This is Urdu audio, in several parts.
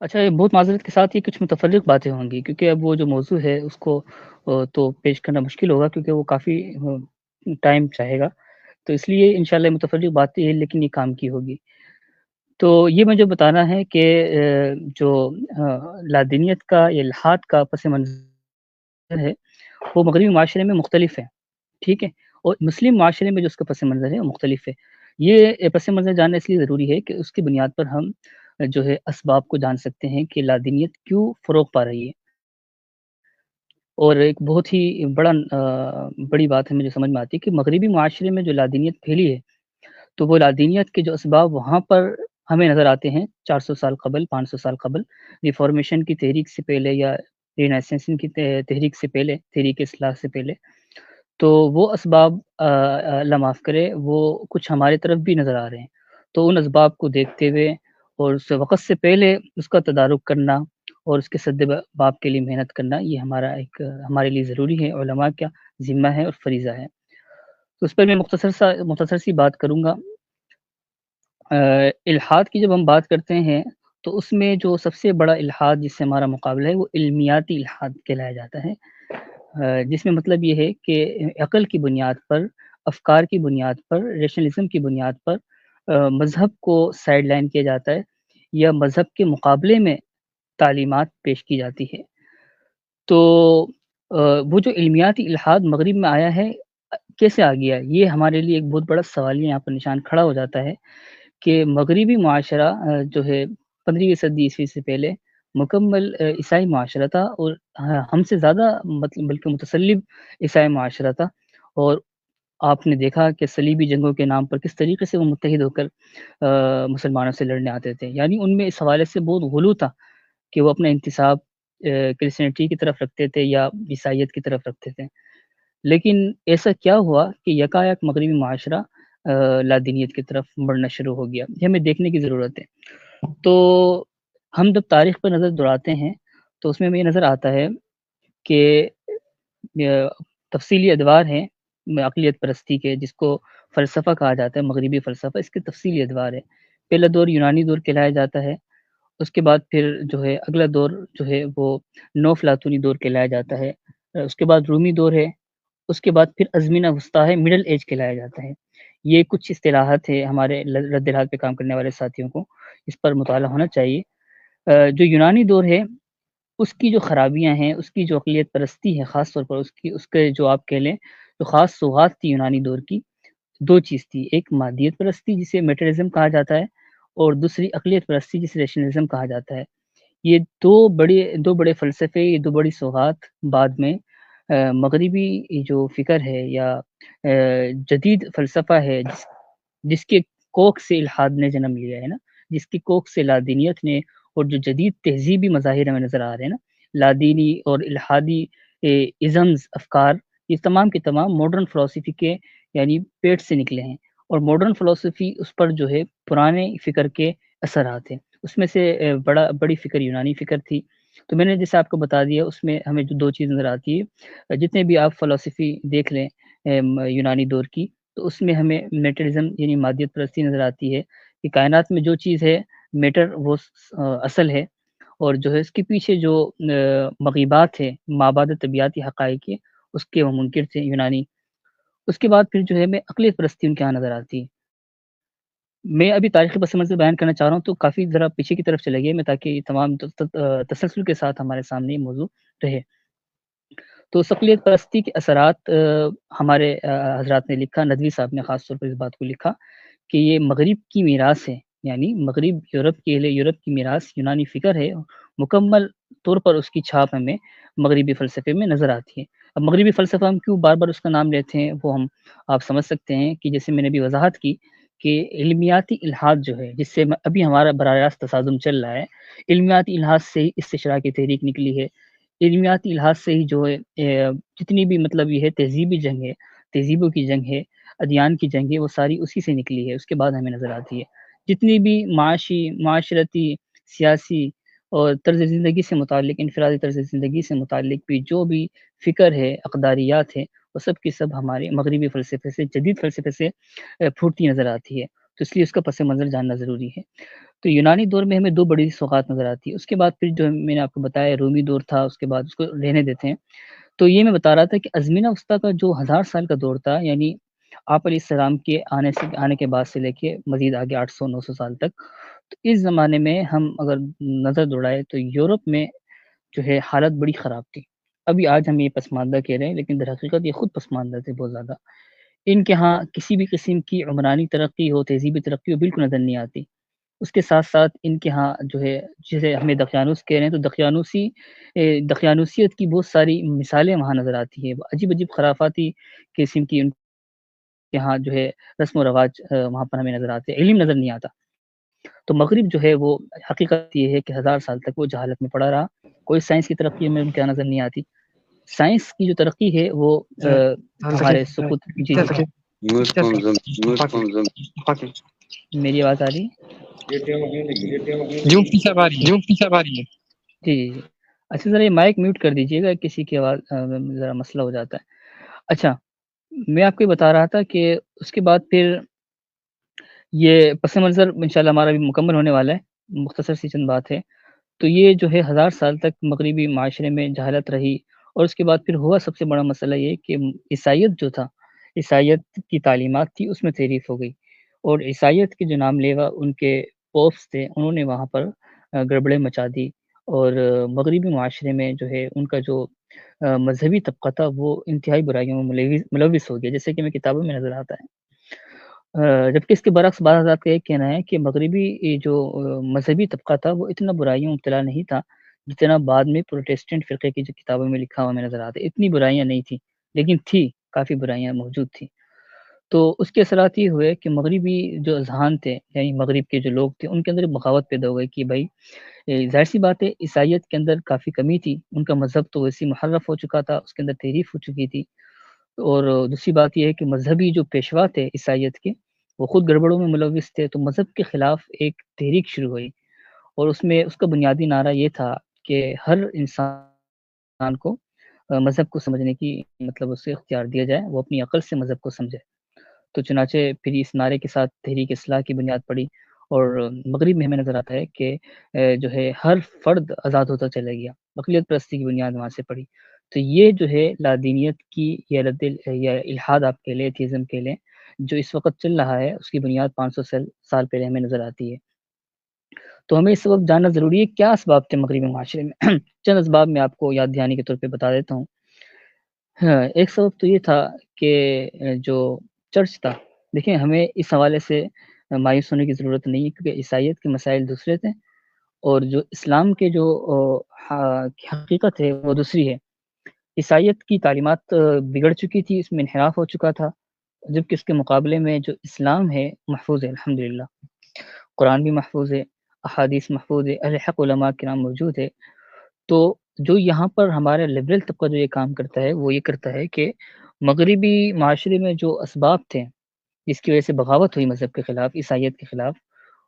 اچھا، یہ بہت معذرت کے ساتھ یہ کچھ متفرق باتیں ہوں گی، کیونکہ اب وہ جو موضوع ہے اس کو تو پیش کرنا مشکل ہوگا، کیونکہ وہ کافی ٹائم چاہے گا، تو اس لیے انشاءاللہ متفرق باتیں ہیں لیکن یہ کام کی ہوگی۔ تو یہ مجھے بتانا ہے کہ جو لادینیت کا یا الحاد کا پس منظر ہے، وہ مغربی معاشرے میں مختلف ہے، ٹھیک ہے؟ اور مسلم معاشرے میں جو اس کا پس منظر ہے وہ مختلف ہے۔ یہ پس منظر جاننا اس لیے ضروری ہے کہ اس کی بنیاد پر ہم جو ہے اسباب کو جان سکتے ہیں کہ لادینیت کیوں فروغ پا رہی ہے۔ اور ایک بہت ہی بڑی بات ہے مجھے سمجھ میں آتی ہے کہ مغربی معاشرے میں جو لادینیت پھیلی ہے، تو وہ لادینیت کے جو اسباب وہاں پر ہمیں نظر آتے ہیں 400 سال قبل، 500 سال قبل، ریفارمیشن کی تحریک سے پہلے یا رینیسنس کی تحریک سے پہلے، تحریک اصلاح سے پہلے، تو وہ اسباب اللہ معاف کرے وہ کچھ ہمارے طرف بھی نظر آ رہے ہیں۔ تو ان اسباب کو دیکھتے ہوئے اور اس وقت سے پہلے اس کا تدارک کرنا اور اس کے سد باب کے لیے محنت کرنا، یہ ہمارے لیے ضروری ہے، علماء کا ذمہ ہے اور فریضہ ہے۔ تو اس پر میں مختصر سی بات کروں گا۔ الحاد کی جب ہم بات کرتے ہیں تو اس میں جو سب سے بڑا الحاد جس سے ہمارا مقابلہ ہے وہ علمیاتی الحاد کہلایا جاتا ہے، جس میں مطلب یہ ہے کہ عقل کی بنیاد پر، افکار کی بنیاد پر، ریشنلزم کی بنیاد پر مذہب کو سائیڈ لائن کیا جاتا ہے یا مذہب کے مقابلے میں تعلیمات پیش کی جاتی ہے۔ تو وہ جو علمیاتی الحاد مغرب میں آیا ہے، کیسے آ گیا؟ یہ ہمارے لیے ایک بہت بڑا سوال یہاں پر نشان کھڑا ہو جاتا ہے کہ مغربی معاشرہ جو ہے 15ویں صدی عیسوی سے پہلے مکمل عیسائی معاشرہ تھا، اور ہم سے زیادہ مطلب بلکہ متسلب عیسائی معاشرہ تھا، اور آپ نے دیکھا کہ صلیبی جنگوں کے نام پر کس طریقے سے وہ متحد ہو کر مسلمانوں سے لڑنے آتے تھے۔ یعنی ان میں اس حوالے سے بہت غلو تھا کہ وہ اپنا انتساب کرسچینٹی کی طرف رکھتے تھے یا عیسائیت کی طرف رکھتے تھے۔ لیکن ایسا کیا ہوا کہ یکایک مغربی معاشرہ لادینیت کی طرف بڑھنا شروع ہو گیا؟ یہ ہمیں دیکھنے کی ضرورت ہے۔ تو ہم جب تاریخ پر نظر دوڑاتے ہیں تو اس میں ہمیں یہ نظر آتا ہے کہ تفصیلی ادوار ہیں عقلیت پرستی کے، جس کو فلسفہ کہا جاتا ہے، مغربی فلسفہ، اس کے تفصیلی ادوار ہے۔ پہلا دور یونانی دور کہلایا جاتا ہے، اس کے بعد پھر جو ہے اگلا دور جو ہے وہ نو فلاطونی دور کہلایا جاتا ہے، اس کے بعد رومی دور ہے، اس کے بعد پھر ازمینہ وسطیٰ ہے، مڈل ایج کہلایا جاتا ہے۔ یہ کچھ اصطلاحات ہے ہمارے رد الحال پہ کام کرنے والے ساتھیوں کو اس پر مطالعہ ہونا چاہیے۔ جو یونانی دور ہے اس کی جو خرابیاں ہیں، اس کی جو عقلیت پرستی ہے، خاص طور پر اس کے جو آپ کہہ لیں جو خاص سوغات تھی یونانی دور کی، دو چیز تھی: ایک مادیت پرستی جسے میٹرزم کہا جاتا ہے، اور دوسری عقلیت پرستی جسے ریشنلزم کہا جاتا ہے۔ یہ دو بڑے فلسفے، یہ دو بڑی سوغات بعد میں مغربی جو فکر ہے یا جدید فلسفہ ہے، جس کے کوکھ سے الحاد نے جنم لیا ہے نا، جس کی کوکھ سے لادینیت نے، اور جو جدید تہذیبی مظاہر ہمیں نظر آ رہے ہیں نا، لادینی اور الحادی ازمز، افکار، یہ تمام کے تمام ماڈرن فلسفی کے یعنی پیٹ سے نکلے ہیں، اور ماڈرن فلسفی اس پر جو ہے پرانے فکر کے اثرات ہیں۔ اس میں سے بڑی فکر یونانی فکر تھی۔ تو میں نے جیسے آپ کو بتا دیا، اس میں ہمیں جو دو چیز نظر آتی ہے، جتنے بھی آپ فلسفی دیکھ لیں یونانی دور کی، تو اس میں ہمیں میٹرزم یعنی مادیت پرستی نظر آتی ہے کہ کائنات میں جو چیز ہے میٹر وہ اصل ہے، اور جو ہے اس کے پیچھے جو مغیبات ہے، مابعد طبیعاتی حقائق ہے، اس کے وہ منکر تھے یونانی۔ اس کے بعد پھر جو ہے ہمیں عقلیت پرستی ان کے یہاں نظر آتی ہے۔ میں ابھی تاریخی پس منظر بیان کرنا چاہ رہا ہوں، تو کافی ذرا پیچھے کی طرف چلے گئے میں، تاکہ تمام تسلسل کے ساتھ ہمارے سامنے یہ موضوع رہے۔ تو عقلیت پرستی کے اثرات ہمارے حضرات نے لکھا، ندوی صاحب نے خاص طور پر اس بات کو لکھا کہ یہ مغرب کی میراث ہے، یعنی مغرب یورپ کے لیے یورپ کی میراث یونانی فکر ہے، مکمل طور پر اس کی چھاپ ہمیں مغربی فلسفے میں نظر آتی ہے۔ اب مغربی فلسفہ ہم کیوں بار بار اس کا نام لیتے ہیں، وہ آپ سمجھ سکتے ہیں کہ جیسے میں نے بھی وضاحت کی کہ علمیاتی الحاد جو ہے، جس سے ابھی ہمارا براہ راست تصادم چل رہا ہے، علمیاتی الحاد سے ہی استشراق کی تحریک نکلی ہے، علمیاتی لحاظ سے ہی جو ہے جتنی بھی مطلب یہ ہے تہذیبی جنگ ہے، تہذیبوں کی جنگ ہے، ادیان کی جنگ ہے، وہ ساری اسی سے نکلی ہے، اس کے بعد ہمیں نظر آتی ہے۔ جتنی بھی معاشی، معاشرتی، سیاسی اور طرز زندگی سے متعلق، انفرادی طرز زندگی سے متعلق بھی جو بھی فکر ہے، اقداریات ہے، وہ سب کی سب ہمارے مغربی فلسفے سے، جدید فلسفے سے پھوٹتی نظر آتی ہے۔ تو اس لیے اس کا پس منظر جاننا ضروری ہے۔ تو یونانی دور میں ہمیں 2 بڑی سوغات نظر آتی ہے، اس کے بعد پھر جو میں نے آپ کو بتایا رومی دور تھا، اس کے بعد اس کو رہنے دیتے ہیں۔ تو یہ میں بتا رہا تھا کہ ازمنہ وسطیٰ کا جو 1000 سال کا دور تھا، یعنی آپ علیہ السلام کے آنے کے بعد سے لے کے مزید آگے 800 900 سال تک، تو اس زمانے میں ہم اگر نظر دوڑائیں تو یورپ میں جو ہے حالت بڑی خراب تھی۔ ابھی آج ہم یہ پسماندہ کہہ رہے ہیں، لیکن در حقیقت یہ خود پسماندہ تھے بہت زیادہ۔ ان کے ہاں کسی بھی قسم کی عمرانی ترقی ہو، تہذیبی ترقی ہو، بالکل نظر نہیں آتی۔ اس کے ساتھ ساتھ ان کے ہاں جو ہے جسے ہمیں دقیانوس کہہ رہے ہیں، تو دقیانوسیت کی بہت ساری مثالیں وہاں نظر آتی ہیں، عجیب عجیب خرافاتی قسم کی ان کے ہاں جو ہے رسم و رواج وہاں پر ہمیں نظر آتے ہیں، علم نظر نہیں آتا۔ تو مغرب جو ہے وہ حقیقت یہ ہے کہ 1000 سال تک وہ جہالت میں پڑا رہا، کوئی سائنس کی ترقی میں ان کے نظر نہیں آتی۔ سائنس کی جو ترقی ہے وہ ہمارے سقوط جی جی میری آواز آ رہی جی جی جی جی اچھا ذرا یہ مائک میوٹ کر دیجیے گا، کسی کی آواز ذرا مسئلہ ہو جاتا ہے۔ اچھا میں آپ کو یہ بتا رہا تھا کہ اس کے بعد پھر یہ پس منظر انشاءاللہ ہمارا بھی مکمل ہونے والا ہے، مختصر سی چند بات ہے۔ تو یہ جو ہے 1000 سال تک مغربی معاشرے میں جہالت رہی، اور اس کے بعد پھر ہوا سب سے بڑا مسئلہ یہ کہ عیسائیت جو تھا، عیسائیت کی تعلیمات تھی، اس میں تحریف ہو گئی، اور عیسائیت کے جو نام لیوا ان کے پوپس تھے، انہوں نے وہاں پر گڑبڑیں مچا دی، اور مغربی معاشرے میں جو ہے ان کا جو مذہبی طبقہ تھا وہ انتہائی برائیوں میں ملوث ہو گیا، جیسے کہ ہمیں کتابوں میں نظر آتا ہے۔ جبکہ اس کے برعکس بعض حضرات کا یہ کہنا ہے کہ مغربی جو مذہبی طبقہ تھا وہ اتنا برائیوں میں مبتلا نہیں تھا جتنا بعد میں پروٹیسٹنٹ فرقے کی جو کتابوں میں لکھا ہوا ہمیں نظر آتا ہے، اتنی برائیاں نہیں تھیں، لیکن تھی کافی برائیاں موجود تھیں۔ تو اس کے اثرات یہ ہوئے کہ مغربی جو اذہان تھے، یعنی مغرب کے جو لوگ تھے، ان کے اندر بغاوت پیدا ہو گئی کہ بھائی ظاہر سی بات ہے عیسائیت کے اندر کافی کمی تھی، ان کا مذہب تو ویسے محرف ہو چکا تھا، اس کے اندر تحریف ہو چکی تھی، اور دوسری بات یہ ہے کہ مذہبی جو پیشوا تھے عیسائیت کے وہ خود گڑبڑوں میں ملوث تھے، تو مذہب کے خلاف ایک تحریک شروع ہوئی، اور اس میں اس کا بنیادی نعرہ یہ تھا کہ ہر انسان کو مذہب کو سمجھنے کی مطلب اسے اختیار دیا جائے، وہ اپنی عقل سے مذہب کو سمجھے۔ تو چنانچہ پھر اس نعرے کے ساتھ تحریک اصلاح کی بنیاد پڑی، اور مغرب میں ہمیں نظر آتا ہے کہ جو ہے ہر فرد آزاد ہوتا چلا گیا، اقلیت پرستی کی بنیاد وہاں سے پڑی۔ تو یہ جو ہے لادینیت کی یا الحاد آپ کے لیں، ایتھیزم کے لیں، جو اس وقت چل رہا ہے، اس کی بنیاد 500 سال پہلے ہمیں نظر آتی ہے۔ تو ہمیں اس وقت جاننا ضروری ہے کیا اسباب تھے مغربی معاشرے میں۔ چند اسباب میں آپ کو یاد دہانی کے طور پہ بتا دیتا ہوں۔ ہاں، ایک سبب تو یہ تھا کہ جو چرچ تھا، دیکھیں ہمیں اس حوالے سے مایوس ہونے کی ضرورت نہیں ہے، کیونکہ عیسائیت کے مسائل دوسرے تھے، اور جو اسلام کے جو حقیقت ہے وہ دوسری ہے۔ عیسائیت کی تعلیمات بگڑ چکی تھی، اس میں انحراف ہو چکا تھا، جبکہ اس کے مقابلے میں جو اسلام ہے محفوظ ہے الحمدللہ، قرآن بھی محفوظ ہے، احادیث محفوظ ہے، اہل حق علماء کرام موجود ہے۔ تو جو یہاں پر ہمارا لبرل طبقہ جو یہ کام کرتا ہے وہ یہ کرتا ہے کہ مغربی معاشرے میں جو اسباب تھے جس کی وجہ سے بغاوت ہوئی مذہب کے خلاف، عیسائیت کے خلاف،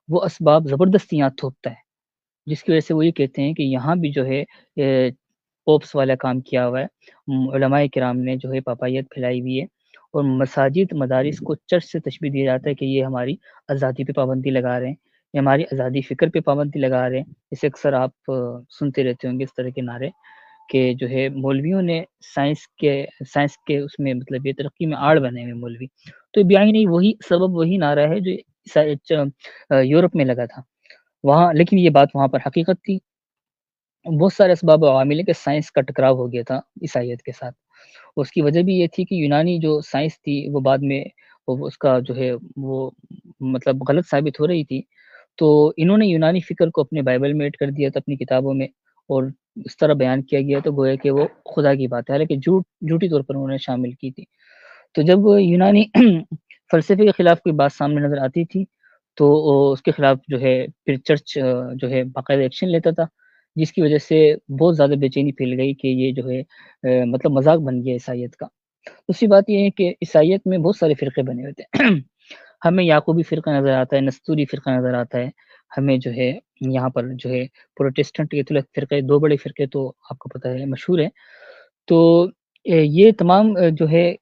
وہ اسباب زبردستی یہاں تھوپتا ہے، جس کی وجہ سے وہ یہ کہتے ہیں کہ یہاں بھی جو ہے پوپس والا کام کیا ہوا ہے، علماء کرام نے جو ہے پاپائیت پھیلائی ہوئی ہے، اور مساجد مدارس کو چرچ سے تشبیہ دیا جاتا ہے کہ یہ ہماری آزادی پہ پابندی لگا رہے ہیں، یہ ہماری آزادی فکر پہ پابندی لگا رہے ہیں۔ اسے اکثر آپ سنتے رہتے ہوں گے اس طرح کے نعرے، کہ جو ہے مولویوں نے سائنس کے اس میں مطلب یہ ترقی میں آڑ بنے ہوئے مولوی، تو بیائی نہیں وہی سبب، وہی نعرہ ہے جو یورپ میں لگا تھا وہاں، لیکن یہ بات وہاں پر حقیقت تھی۔ بہت سارے اسباب و عوامل کہ سائنس کا ٹکراؤ ہو گیا تھا عیسائیت کے ساتھ، اس کی وجہ بھی یہ تھی کہ یونانی جو سائنس تھی وہ بعد میں اس کا جو ہے وہ مطلب غلط ثابت ہو رہی تھی، تو انہوں نے یونانی فکر کو اپنے بائبل میں ایڈ کر دیا تھا، اپنی کتابوں میں، اور اس طرح بیان کیا گیا تو گویا کہ وہ خدا کی بات ہے، حالانکہ جھوٹی طور پر انہوں نے شامل کی تھی۔ تو جب یونانی فلسفے کے خلاف کوئی بات سامنے نظر آتی تھی تو اس کے خلاف جو ہے پھر چرچ جو ہے باقاعدہ ایکشن لیتا تھا، جس کی وجہ سے بہت زیادہ بے چینی پھیل گئی کہ یہ جو ہے مطلب مذاق بن گیا عیسائیت کا۔ دوسری بات یہ ہے کہ عیسائیت میں بہت سارے فرقے بنے ہوئے تھے، ہمیں یعقوبی فرقہ نظر آتا ہے، نستوری فرقہ نظر آتا ہے، ہمیں جو ہے یہاں پر جو ہے پروٹیسٹنٹ کیتھولک فرقے، دو بڑے فرقے تو آپ کو پتہ ہے مشہور ہے۔ تو یہ تمام جو ہے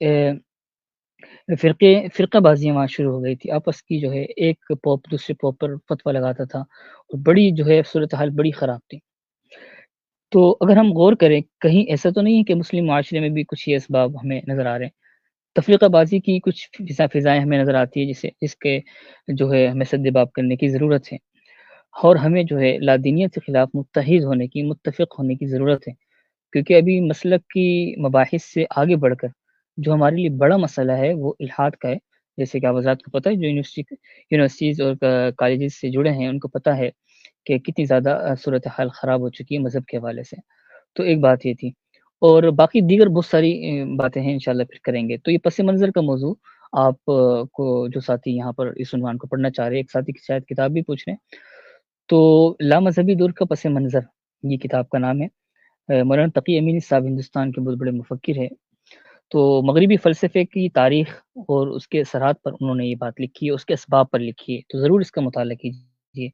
فرقہ بازیاں وہاں شروع ہو گئی تھی، آپس کی جو ہے ایک پوپ دوسرے پوپ پر فتویٰ لگاتا تھا، اور بڑی جو ہے صورتحال بڑی خراب تھی۔ تو اگر ہم غور کریں، کہیں ایسا تو نہیں ہے کہ مسلم معاشرے میں بھی کچھ یہ اسباب ہمیں نظر آ رہے ہیں۔ تفریقہ بازی کی کچھ فضائیں ہمیں نظر آتی ہے، جس کے جو ہے ہمیں سد باب کرنے کی ضرورت ہے، اور ہمیں جو ہے لادینیت کے خلاف متحد ہونے کی، متفق ہونے کی ضرورت ہے، کیونکہ ابھی مسلک کی مباحث سے آگے بڑھ کر جو ہمارے لیے بڑا مسئلہ ہے وہ الحاد کا ہے۔ جیسے کہ آپ حضرات کو پتہ ہے، جو یونیورسٹیز اور کالجز سے جڑے ہیں ان کو پتہ ہے کہ کتنی زیادہ صورتحال خراب ہو چکی ہے مذہب کے حوالے سے۔ تو ایک بات یہ تھی، اور باقی دیگر بہت ساری باتیں ہیں، انشاءاللہ پھر کریں گے۔ تو یہ پس منظر کا موضوع آپ کو جو ساتھی یہاں پر اس عنوان کو پڑھنا چاہ رہے ہیں، ایک ساتھی کی شاید کتاب بھی پوچھ رہے ہیں، تو لامذہبی دور کا پس منظر یہ کتاب کا نام ہے۔ مولانا تقی امینی صاحب ہندوستان کے بہت بڑے مفکر ہیں، تو مغربی فلسفے کی تاریخ اور اس کے اثرات پر انہوں نے یہ بات لکھی ہے، اس کے اسباب پر لکھی ہے، تو ضرور اس کا مطالعہ کیجیے۔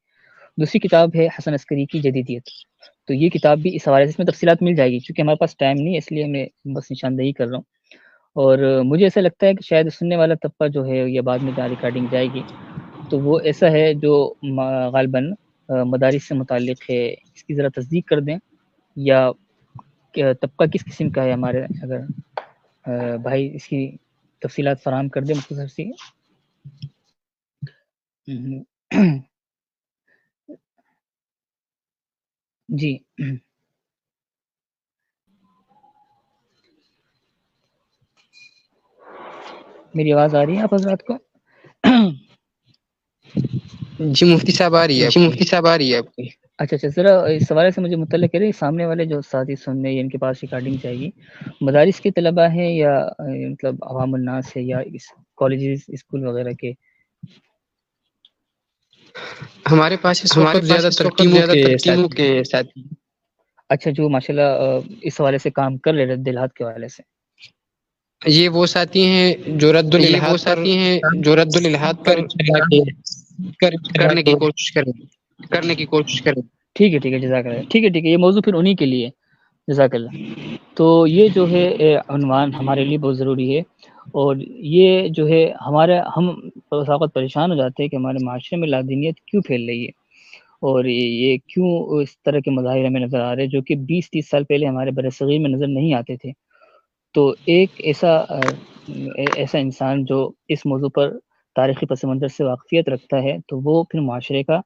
دوسری کتاب ہے حسن عسکری کی جدیدیت، تو یہ کتاب بھی اس حوالے سے، اس میں تفصیلات مل جائے گی، چونکہ ہمارے پاس ٹائم نہیں ہے اس لیے میں بس نشاندہی کر رہا ہوں۔ اور مجھے ایسا لگتا ہے کہ شاید سننے والا طبقہ جو ہے یا بعد میں جہاں ریکارڈنگ جائے گی تو وہ ایسا ہے جو غالباً مدارس سے متعلق ہے، اس کی ذرا تصدیق کر دیں، یا طبقہ کس قسم کا ہے ہمارے، اگر بھائی اس کی تفصیلات فراہم کر دیں مختصر سی۔ جی میری آواز آ رہی ہے آپ حضرات کو؟ جی مفتی صاحب آ رہی ہے، جی مفتی صاحب آ رہی ہے آپ کی؟ اچھا ذرا اس حوالے سے مجھے مطلع کرے، سامنے والے جو ساتھی سننے ان کے پاس ریکارڈنگ چاہیے، مدارس کے طلباء ہیں یا مطلب عوام الناس ہے، یا کالجز اسکول وغیرہ کے؟ ہمارے پاس اس وقت زیادہ تر ٹیموں کے ساتھی۔ اچھا، جو ماشاءاللہ اس حوالے سے کام کر رہے رد الحاد کے حوالے سے؟ یہ وہ ساتھی ہیں جو رد الالحاد پر کرنے کی کوشش کریں۔ ٹھیک ہے جزاک اللہ، ٹھیک ہے یہ موضوع پھر انہی کے لیے، جزاک اللہ۔ تو یہ جو ہے عنوان ہمارے لیے بہت ضروری ہے، اور یہ جو ہے ہم اس وقت پریشان ہو جاتے ہیں کہ ہمارے معاشرے میں لادینیت کیوں پھیل رہی ہے، اور یہ کیوں اس طرح کے مظاہر ہمیں نظر آ رہے ہیں جو کہ 20-30 سال پہلے ہمارے برصغیر میں نظر نہیں آتے تھے۔ تو ایک ایسا انسان جو اس موضوع پر تاریخی پس منظر سے واقفیت رکھتا ہے تو وہ پھر معاشرے کا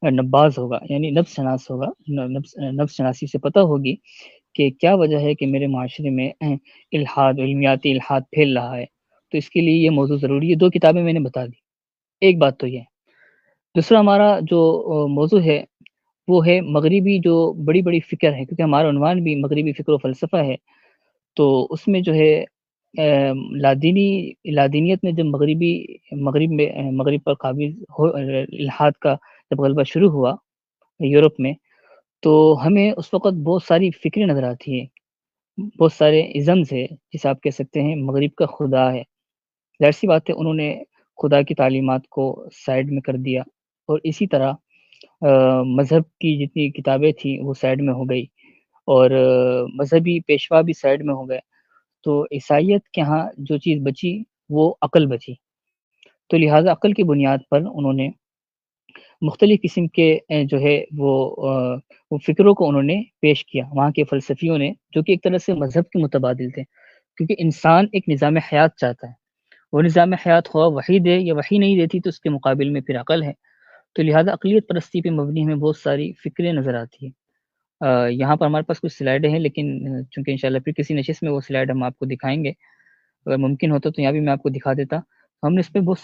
نباز ہوگا، یعنی نبض شناس ہوگا، نبض شناسی سے پتہ ہوگی کہ کیا وجہ ہے کہ میرے معاشرے میں الحاد، علمیاتی الحاد پھیل رہا ہے۔ تو اس کے لیے یہ موضوع ضروری ہے۔ 2 کتابیں میں نے بتا دی، ایک بات تو یہ ہے۔ دوسرا ہمارا جو موضوع ہے وہ ہے مغربی جو بڑی بڑی فکر ہے، کیونکہ ہمارا عنوان بھی مغربی فکر و فلسفہ ہے، تو اس میں جو ہے لادینیت نے جب مغرب پر قابض ہو، الحاد کا جب غلبہ شروع ہوا یورپ میں، تو ہمیں اس وقت بہت ساری فکریں نظر آتی ہیں، بہت سارے ازمز ہے، جسے آپ کہہ سکتے ہیں مغرب کا خدا ہے۔ ظاہر سی بات ہے انہوں نے خدا کی تعلیمات کو سائڈ میں کر دیا، اور اسی طرح مذہب کی جتنی کتابیں تھیں وہ سائڈ میں ہو گئی، اور مذہبی پیشوا بھی سائڈ میں ہو گئے، تو عیسائیت کے ہاں جو چیز بچی وہ عقل بچی۔ تو لہٰذا عقل کی بنیاد پر انہوں نے مختلف قسم کے جو ہے وہ فکروں کو انہوں نے پیش کیا، وہاں کے فلسفیوں نے، جو کہ ایک طرح سے مذہب کے متبادل تھے، کیونکہ انسان ایک نظام حیات چاہتا ہے، وہ نظام حیات خواہ وحی دے یا وحی نہیں دیتی تو اس کے مقابل میں پھر عقل ہے، تو لہٰذا عقلیت پرستی پہ مبنی ہمیں بہت ساری فکریں نظر آتی ہیں۔ یہاں پر ہمارے پاس کچھ سلائڈیں ہیں، لیکن چونکہ انشاءاللہ پھر کسی نشست میں وہ سلائڈ ہم آپ کو دکھائیں گے، اگر ممکن ہوتا تو یہاں بھی میں آپ کو دکھا دیتا۔ ہم نے اس پہ بہت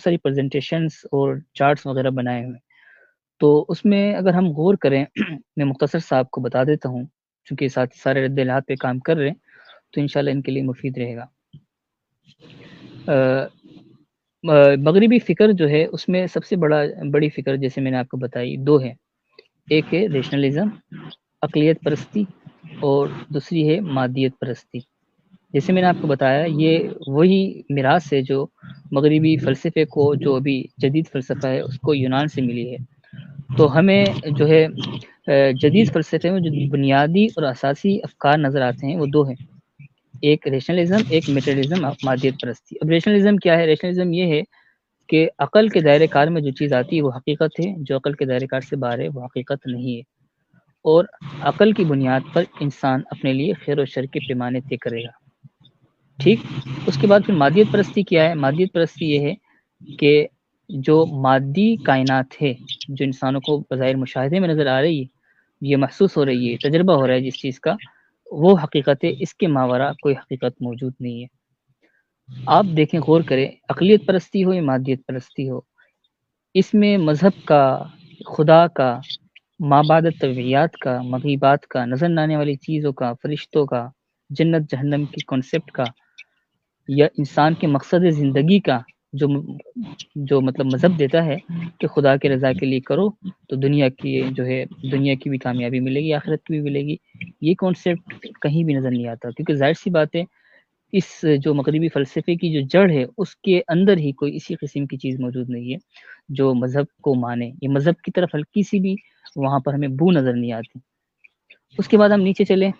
ساری پریزنٹیشنز اور چارٹس وغیرہ بنائے ہوئے، تو اس میں اگر ہم غور کریں میں مختصر سا آپ کو بتا دیتا ہوں، چونکہ ساتھ سارے رد الحاد پہ کام کر رہے ہیں تو انشاءاللہ ان کے لیے مفید رہے گا۔ مغربی فکر جو ہے اس میں سب سے بڑی فکر جیسے میں نے آپ کو بتائی 2 ہے، ایک ہے ریشنلزم، عقلیت پرستی، اور دوسری ہے مادیت پرستی۔ جیسے میں نے آپ کو بتایا یہ وہی میراث ہے جو مغربی فلسفے کو، جو ابھی جدید فلسفہ ہے اس کو یونان سے ملی ہے۔ تو ہمیں جو ہے جدید فلسفے میں جو بنیادی اور اساسی افکار نظر آتے ہیں وہ 2 ہیں، ایک ریشنلزم، ایک میٹریلزم، مادیت پرستی۔ اب ریشنلزم کیا ہے؟ ریشنلزم یہ ہے کہ عقل کے دائرۂ کار میں جو چیز آتی ہے وہ حقیقت ہے، جو عقل کے دائرۂ کار سے باہر ہے وہ حقیقت نہیں ہے، اور عقل کی بنیاد پر انسان اپنے لیے خیر و شر کے پیمانے طے کرے گا۔ ٹھیک، اس کے بعد پھر مادیت پرستی کیا ہے؟ مادیت پرستی یہ ہے کہ جو مادی کائنات ہے، جو انسانوں کو بظاہر مشاہدے میں نظر آ رہی ہے، یہ محسوس ہو رہی ہے، تجربہ ہو رہا ہے جس چیز کا، وہ حقیقت ہے، اس کے ماوراء کوئی حقیقت موجود نہیں ہے۔ آپ دیکھیں، غور کریں، عقلیت پرستی ہو یا مادیت پرستی ہو، اس میں مذہب کا، خدا کا، مابعد طبعیات کا، مغیبات کا، نظر نہ آنے والی چیزوں کا، فرشتوں کا، جنت جہنم کی کنسپٹ کا، یا انسان کے مقصد زندگی کا جو مطلب مذہب دیتا ہے کہ خدا کے رضا کے لیے کرو تو دنیا کی جو ہے دنیا کی بھی کامیابی ملے گی، آخرت کی بھی ملے گی، یہ کانسیپٹ کہیں بھی نظر نہیں آتا، کیونکہ ظاہر سی بات ہے اس جو مغربی فلسفے کی جو جڑ ہے اس کے اندر ہی کوئی اسی قسم کی چیز موجود نہیں ہے جو مذہب کو مانے، یہ مذہب کی طرف ہلکی سی بھی وہاں پر ہمیں بو نظر نہیں آتی۔ اس کے بعد ہم نیچے چلیں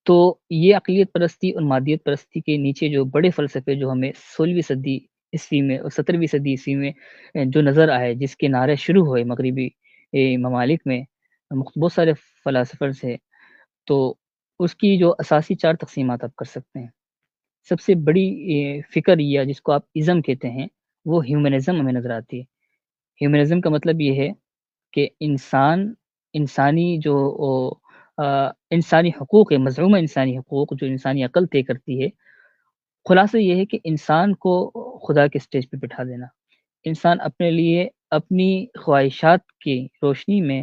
تو یہ عقلیت پرستی اور مادیت پرستی کے نیچے جو بڑے فلسفے جو ہمیں 16ویں صدی عیسوی میں اور 17ویں صدی عیسوی میں جو نظر آئے، جس کے نعرے شروع ہوئے مغربی ممالک میں، بہت سارے فلاسفرز ہیں، تو اس کی جو اساسی 4 تقسیمات آپ کر سکتے ہیں۔ سب سے بڑی فکر یا جس کو آپ ازم کہتے ہیں وہ ہیومنزم ہمیں نظر آتی ہے۔ ہیومنزم کا مطلب یہ ہے کہ انسانی جو انسانی حقوق ہے، مزعومہ انسانی حقوق جو انسانی عقل طے کرتی ہے، خلاصہ یہ ہے کہ انسان کو خدا کے سٹیج پہ بٹھا دینا، انسان اپنے لیے اپنی خواہشات کی روشنی میں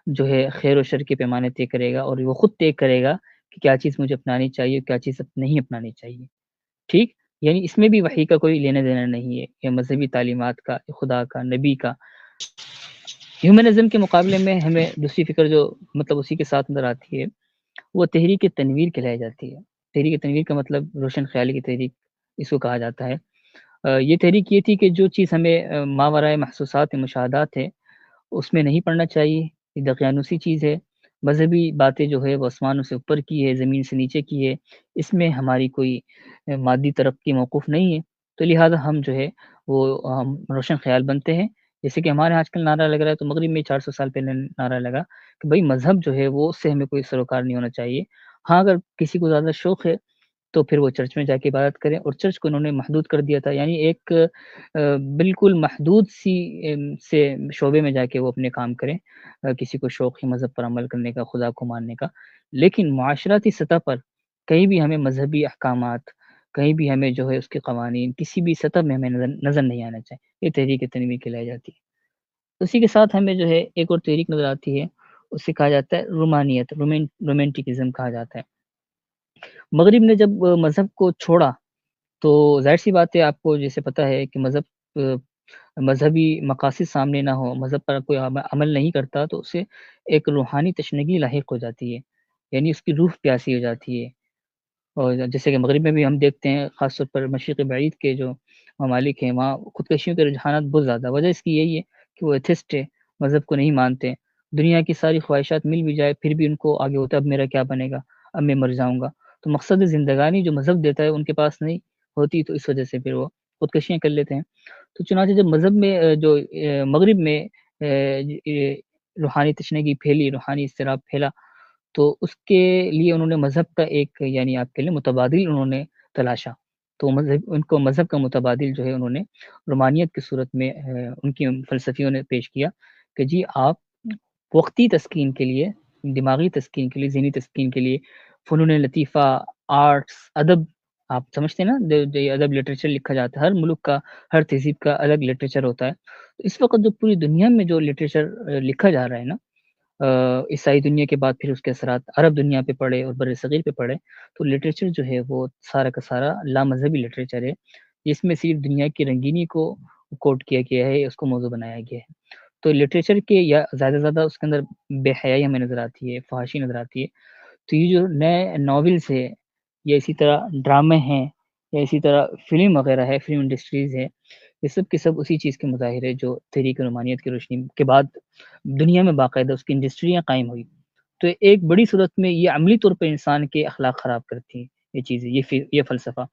جو ہے خیر و شر کے پیمانے طے کرے گا، اور وہ خود طے کرے گا کہ کیا چیز مجھے اپنانی چاہیے کیا چیز نہیں اپنانی چاہیے۔ ٹھیک، یعنی اس میں بھی وحی کا کوئی لینا دینا نہیں ہے، یا مذہبی تعلیمات کا، خدا کا، نبی کا۔ ہیومنزم کے مقابلے میں ہمیں دوسری فکر جو مطلب اسی کے ساتھ نظر آتی ہے وہ تحریک تنویر کہلائی جاتی ہے۔ تحریک تنویر کا مطلب روشن خیالی کی تحریک اس کو کہا جاتا ہے۔ یہ تحریک یہ تھی کہ جو چیز ہمیں ماورائے محسوسات مشاہدات ہے اس میں نہیں پڑھنا چاہیے، یہ دقیانوسی چیز ہے، مذہبی باتیں جو ہے وہ آسمانوں سے اوپر کی ہے، زمین سے نیچے کی ہے، اس میں ہماری کوئی مادی ترقی موقوف نہیں ہے، تو لہٰذا ہم جو ہے وہ ہم روشن خیال بنتے ہیں۔ جیسے کہ ہمارے آج کل نعرہ لگ رہا ہے، تو مغرب میں 400 سال پہلے نعرہ لگا کہ بھائی مذہب جو ہے وہ اس سے ہمیں کوئی سروکار نہیں ہونا چاہیے، ہاں اگر کسی کو زیادہ شوق ہے تو پھر وہ چرچ میں جا کے عبادت کریں، اور چرچ کو انہوں نے محدود کر دیا تھا، یعنی ایک بالکل محدود سی سے شعبے میں جا کے وہ اپنے کام کریں، کسی کو شوق ہے مذہب پر عمل کرنے کا، خدا کو ماننے کا، لیکن معاشرتی سطح پر کہیں بھی ہمیں مذہبی احکامات، کہیں بھی ہمیں جو ہے اس کے قوانین کسی بھی سطح میں ہمیں نظر نہیں آنا چاہیے، یہ تحریک تنویر کہلائی جاتی ہے۔ اسی کے ساتھ ہمیں جو ہے ایک اور تحریک نظر آتی ہے، اسے کہا جاتا ہے رومانیت، رومانٹکزم کہا جاتا ہے۔ مغرب نے جب مذہب کو چھوڑا تو ظاہر سی بات ہے، آپ کو جیسے پتہ ہے کہ مذہبی مقاصد سامنے نہ ہو، مذہب پر کوئی عمل نہیں کرتا تو اسے ایک روحانی تشنگی لاحق ہو جاتی ہے، یعنی اس کی روح پیاسی ہو جاتی ہے۔ اور جیسے کہ مغرب میں بھی ہم دیکھتے ہیں، خاص طور پر مشرق بعید کے جو ممالک ہیں وہاں خودکشیوں کے رجحانات بہت زیادہ، وجہ اس کی یہی ہے کہ وہ ایتھسٹ ہے، مذہب کو نہیں مانتے، دنیا کی ساری خواہشات مل بھی جائے پھر بھی ان کو آگے ہوتا ہے اب میرا کیا بنے گا، اب میں مر جاؤں گا، تو مقصد زندگانی جو مذہب دیتا ہے ان کے پاس نہیں ہوتی، تو اس وجہ سے پھر وہ خودکشیاں کر لیتے ہیں۔ تو چنانچہ جب مذہب میں جو مغرب میں روحانی تشنگی پھیلی، روحانی اضطراب پھیلا، تو اس کے لیے انہوں نے مذہب کا ایک، یعنی آپ کے لیے متبادل انہوں نے تلاشا، تو ان کو مذہب کا متبادل جو ہے انہوں نے رومانیت کی صورت میں ان کی فلسفیوں نے پیش کیا کہ جی آپ وقتی تسکین کے لیے، دماغی تسکین کے لیے، ذہنی تسکین کے لیے فنون لطیفہ، آرٹس، ادب، آپ سمجھتے ہیں نا ادب لٹریچر لکھا جاتا ہے، ہر ملک کا، ہر تہذیب کا الگ لٹریچر ہوتا ہے، تو اس وقت جو پوری دنیا میں جو لٹریچر لکھا جا رہا ہے نا، عیسائی دنیا کے بعد پھر اس کے اثرات عرب دنیا پہ پڑے اور بر صغیر پہ پڑے، تو لٹریچر جو ہے وہ سارا کا سارا لامذہبی لٹریچر ہے، جس میں صرف دنیا کی رنگینی کو کوٹ کیا گیا ہے، اس کو موضوع بنایا گیا ہے۔ تو لٹریچر کے یا زیادہ سے زیادہ اس کے اندر بے حیائی ہمیں نظر آتی ہے، فحاشی نظر آتی ہے، تو یہ جو نئے ناولز ہے یا اسی طرح ڈرامے ہیں یا اسی طرح فلم وغیرہ ہے، فلم انڈسٹریز ہے، یہ سب کے سب اسی چیز کے مظاہر ہے جو تحریک رومانیت کی روشنی کے بعد دنیا میں باقاعدہ اس کی انڈسٹریاں قائم ہوئی، تو ایک بڑی صورت میں یہ عملی طور پر انسان کے اخلاق خراب کرتی ہیں، یہ چیزیں، یہ فلسفہ.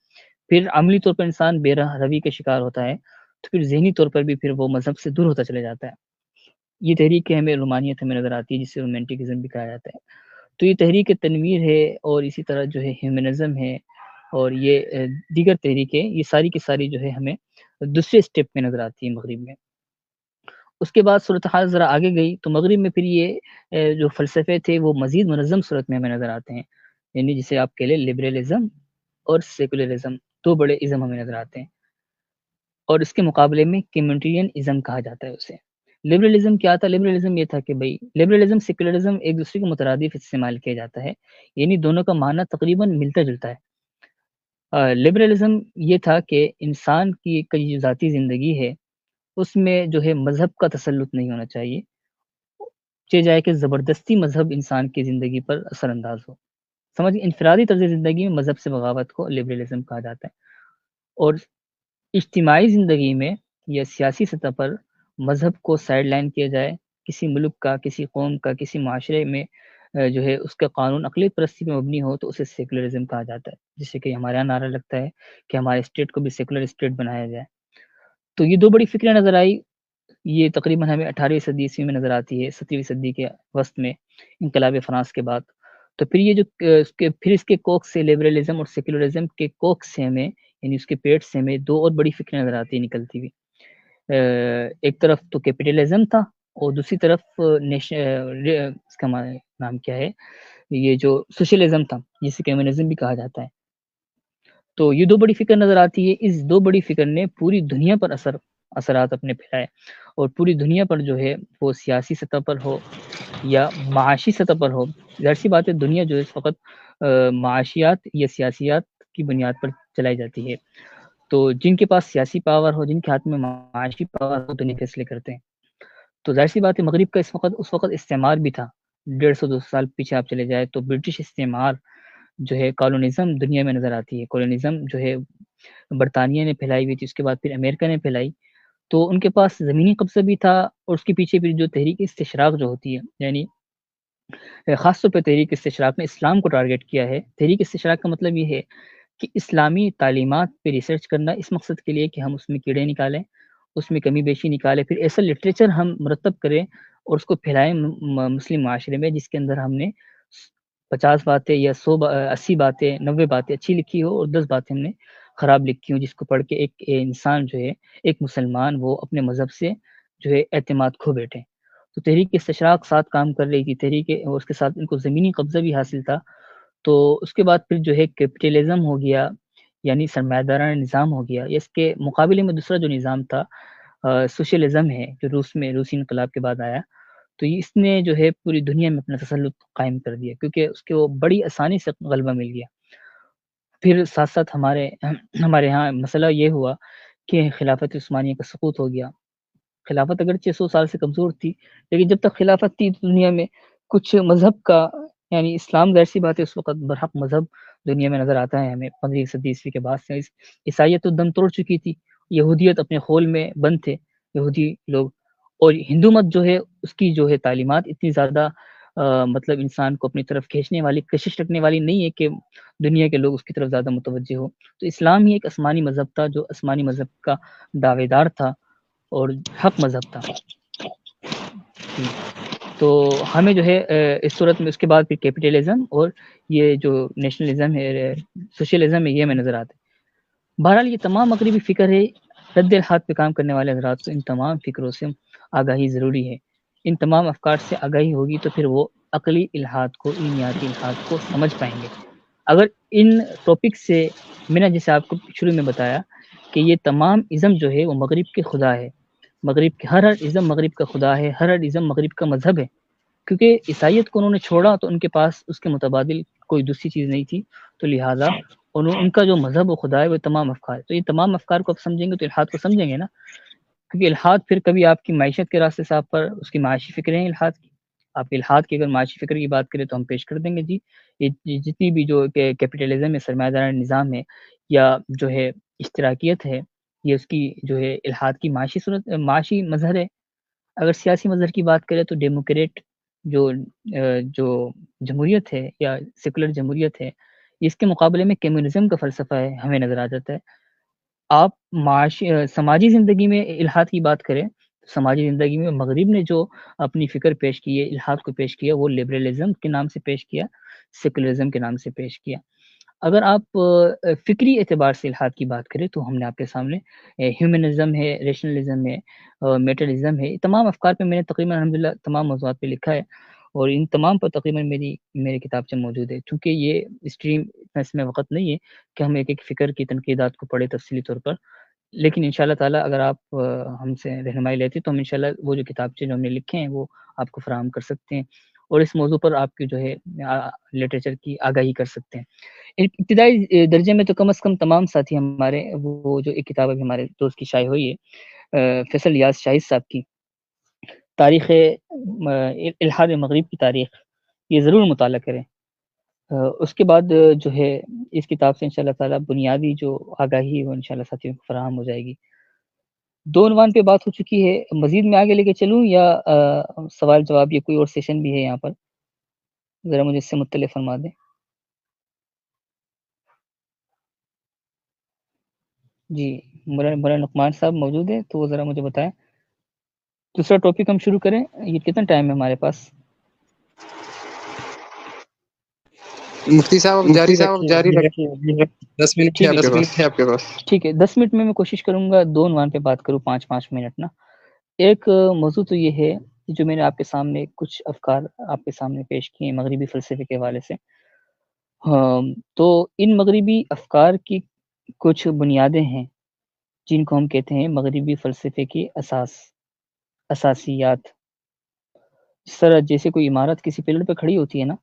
پھر عملی طور پر انسان بے روی کا شکار ہوتا ہے، تو پھر ذہنی طور پر بھی پھر وہ مذہب سے دور ہوتا چلا جاتا ہے. یہ تحریک ہمیں رومانیت ہمیں نظر آتی ہے، جسے رومانٹکزم بھی کہا جاتا ہے. تو یہ تحریک تنویر ہے، اور اسی طرح جو ہے ہیومنزم ہے، اور یہ دیگر تحریکیں، یہ ساری کی ساری جو ہے ہمیں دوسرے اسٹیپ میں نظر آتی ہے مغرب میں. اس کے بعد صورتحال ذرا آگے گئی تو مغرب میں پھر یہ جو فلسفے تھے وہ مزید منظم صورت میں ہمیں نظر آتے ہیں، یعنی جسے آپ کہہ لیں لبرلزم اور سیکولرزم، دو بڑے ازم ہمیں نظر آتے ہیں. اور اس کے مقابلے میں کمیونٹرین ازم کہا جاتا ہے اسے. لبرلزم کیا تھا؟ لبرلزم یہ تھا کہ بھائی لبرلزم سیکولرزم ایک دوسرے کو مترادف استعمال کیا جاتا ہے، یعنی دونوں کا معنی تقریباً ملتا جلتا ہے. لبرلزم یہ تھا کہ انسان کی جو ذاتی زندگی ہے اس میں جو ہے مذہب کا تسلط نہیں ہونا چاہیے، چاہے جائے کہ زبردستی مذہب انسان کی زندگی پر اثر انداز ہو. سمجھ، انفرادی طرز زندگی میں مذہب سے بغاوت کو لبرلزم کہا جاتا ہے. اور اجتماعی زندگی میں یا سیاسی سطح پر مذہب کو سائڈ لائن کیا جائے، کسی ملک کا، کسی قوم کا، کسی معاشرے میں جو ہے اس کا قانون اقلیت پرستی پہ مبنی ہو تو اسے سیکولرزم کہا جاتا ہے. جس سے کہ ہمارے یہاں نعرہ لگتا ہے کہ ہمارے اسٹیٹ کو بھی سیکولر اسٹیٹ بنایا جائے. تو یہ دو بڑی فکریں نظر آئی. یہ تقریباً ہمیں 18ویں صدی عیسوی میں نظر آتی ہے، 17ویں صدی کے وسط میں انقلاب فرانس کے بعد. تو پھر یہ جو پھر اس کے کوک سے لبرلزم اور سیکولرزم کے کوک سے ہمیں، یعنی اس کے پیٹ سے ہمیں دو اور بڑی فکریں نظر آتی ہیں نکلتی ہوئی. ایک طرف تو کیپٹلزم تھا، اور دوسری طرف اس کا نام کیا ہے، یہ جو سوشلزم تھا جسے کمیونزم بھی کہا جاتا ہے. تو یہ دو بڑی فکر نظر آتی ہے. اس دو بڑی فکر نے پوری دنیا پر اثرات اپنے پھیلائے، اور پوری دنیا پر جو ہے وہ سیاسی سطح پر ہو یا معاشی سطح پر ہو. ظاہر سی بات ہے دنیا جو ہے اس وقت معاشیات یا سیاسیات کی بنیاد پر چلائی جاتی ہے. تو جن کے پاس سیاسی پاور ہو، جن کے ہاتھ میں معاشی پاور ہو، دنیا فیصلے کرتے ہیں. تو ظاہر سی بات ہے مغرب کا اس وقت استعمار بھی تھا. 150-200 سال پیچھے آپ چلے جائے تو برٹش استعمار جو ہے، کالونزم دنیا میں نظر آتی ہے. کالونزم جو ہے برطانیہ نے پھیلائی ہوئی تھی، اس کے بعد پھر امریکہ نے پھیلائی. تو ان کے پاس زمینی قبضہ بھی تھا، اور اس کے پیچھے پھر جو تحریک استشراق جو ہوتی ہے، یعنی خاص طور پہ تحریک استشراق نے اسلام کو ٹارگٹ کیا ہے. تحریک استشراق کا مطلب یہ ہے کہ اسلامی تعلیمات پہ ریسرچ کرنا، اس مقصد کے لیے کہ ہم اس میں کیڑے نکالیں، اس میں کمی بیشی نکالیں، پھر ایسا لٹریچر ہم مرتب کریں اور اس کو پھیلائیں مسلم معاشرے میں، جس کے اندر ہم نے 50 باتیں یا 80 باتیں 90 باتیں اچھی لکھی ہو، اور 10 باتیں ہم نے خراب لکھی ہوں، جس کو پڑھ کے ایک انسان جو ہے، ایک مسلمان، وہ اپنے مذہب سے جو ہے اعتماد کھو بیٹھے. تو تحریک استشراق ساتھ کام کر رہی تھی، تحریک اور اس کے ساتھ ان کو زمینی قبضہ بھی حاصل تھا. تو اس کے بعد پھر جو ہے کیپٹلزم ہو گیا، یعنی سرمایہ دارانہ نظام ہو گیا. اس کے مقابلے میں دوسرا جو نظام تھا سوشلزم ہے، جو روسی انقلاب کے بعد آیا. تو اس نے جو ہے پوری دنیا میں اپنا تسلط قائم کر دیا، کیونکہ اس کے وہ بڑی آسانی سے غلبہ مل گیا. پھر ساتھ ساتھ ہمارے ہاں مسئلہ یہ ہوا کہ خلافت عثمانیہ کا سقوط ہو گیا. خلافت اگرچہ 100 سال سے کمزور تھی، لیکن جب تک خلافت تھی دنیا میں کچھ مذہب کا، یعنی اسلام ظاہر سی بات ہے اس وقت برحق مذہب دنیا میں نظر آتا ہے ہمیں 15ویں صدی عیسوی کے بعد سے. عیسائیت تو دم توڑ چکی تھی، یہودیت اپنے خول میں بند تھے یہودی لوگ، اور ہندو مت جو ہے اس کی جو ہے تعلیمات اتنی زیادہ مطلب انسان کو اپنی طرف کھینچنے والی، کشش رکھنے والی نہیں ہے کہ دنیا کے لوگ اس کی طرف زیادہ متوجہ ہو. تو اسلام ہی ایک آسمانی مذہب تھا، جو آسمانی مذہب کا دعوے دار تھا اور حق مذہب تھا. تو ہمیں جو ہے اس صورت میں اس کے بعد پھر کیپٹلزم اور یہ جو نیشنلزم ہے، سوشلزم ہے، یہ ہمیں نظر آتا ہے. بہرحال یہ تمام مغربی فکر ہے. رد الحاد پہ کام کرنے والے حضرات کو ان تمام فکروں سے آگاہی ضروری ہے. ان تمام افکار سے آگاہی ہوگی تو پھر وہ عقلی الحاد کو، علمیاتی الحاد کو سمجھ پائیں گے. اگر ان ٹاپک سے میں نے جیسے آپ کو شروع میں بتایا کہ یہ تمام ازم جو ہے وہ مغرب کے خدا ہے، مغرب کے ہر ازم مغرب کا خدا ہے، ہر ازم مغرب کا مذہب ہے. کیونکہ عیسائیت کو انہوں نے چھوڑا تو ان کے پاس اس کے متبادل کوئی دوسری چیز نہیں تھی، تو لہٰذا ان کا جو مذہب و خدا ہے وہ تمام افکار ہے. تو یہ تمام افکار کو آپ سمجھیں گے تو الحاد کو سمجھیں گے نا. کیونکہ الحاد پھر کبھی آپ کی معیشت کے راستے سے آپ پر اس کی معاشی فکریں ہیں الحاد کی. آپ الحاد کی اگر معاشی فکر کی بات کریں تو ہم پیش کر دیں گے جی. یہ جتنی بھی جو کیپٹلزم ہے، سرمایہ دارانہ نظام ہے، یا جو ہے اشتراکیت ہے، یہ اس کی جو ہے الحاد کی معاشی مظہر ہے. اگر سیاسی مظہر کی بات کریں تو ڈیموکریٹ جو جمہوریت ہے یا سیکولر جمہوریت ہے، اس کے مقابلے میں کمیونزم کا فلسفہ ہے ہمیں نظر آ جاتا ہے. آپ سماجی زندگی میں الحاد کی بات کریں، سماجی زندگی میں مغرب نے جو اپنی فکر پیش کی ہے، الحاد کو پیش کیا، وہ لبرلزم کے نام سے پیش کیا، سیکولرزم کے نام سے پیش کیا. اگر آپ فکری اعتبار سے الحاد کی بات کریں تو ہم نے آپ کے سامنے ہیومنزم ہے، ریشنلزم ہے، میٹرلزم ہے، تمام افکار پہ میں نے تقریباً الحمدللہ تمام موضوعات پہ لکھا ہے، اور ان تمام پر تقریباً میری کتابچہ موجود ہے. چونکہ یہ اسٹریم اس میں وقت نہیں ہے کہ ہم ایک ایک فکر کی تنقیدات کو پڑھے تفصیلی طور پر، لیکن انشاءاللہ تعالیٰ اگر آپ ہم سے رہنمائی لیتے تو ہم انشاءاللہ وہ جو کتابچے جو ہم نے لکھے ہیں وہ آپ کو فراہم کر سکتے ہیں، اور اس موضوع پر آپ کی جو ہے لٹریچر کی آگاہی کر سکتے ہیں. ابتدائی درجے میں تو کم از کم تمام ساتھی ہمارے وہ جو ایک کتاب ابھی ہمارے دوست کی شائع ہوئی ہے، فیصل یاس شاہد صاحب کی تاریخ الحاد مغرب کی تاریخ، یہ ضرور مطالعہ کریں. اس کے بعد جو ہے اس کتاب سے انشاءاللہ تعالیٰ بنیادی جو آگاہی وہ انشاءاللہ ساتھیوں کو فراہم ہو جائے گی. 2 عنوان پہ بات ہو چکی ہے، مزید میں آگے لے کے چلوں یا سوال جواب یا کوئی اور سیشن بھی ہے یہاں پر؟ ذرا مجھے اس سے مطلع فرما دیں. جی مولانا نعمان صاحب موجود ہے تو وہ ذرا مجھے بتائیں. دوسرا ٹاپک ہم شروع کریں، یہ کتنا ٹائم ہے ہمارے پاس؟ مفتی صاحب جاری رکھیے، 10 منٹ ہے آپ کے پاس. ٹھیک ہے، 10 منٹ میں کوشش کروں گا 2 عنوان پہ بات کروں، 5 منٹ نا. ایک موضوع تو یہ ہے جو میں نے آپ کے سامنے کچھ افکار آپ کے سامنے پیش کیے ہیں مغربی فلسفے کے حوالے سے. تو ان مغربی افکار کی کچھ بنیادیں ہیں جن کو ہم کہتے ہیں مغربی فلسفے کی اساسیات. جس طرح جیسے کوئی عمارت کسی پلڑ پہ کھڑی ہوتی ہے نا،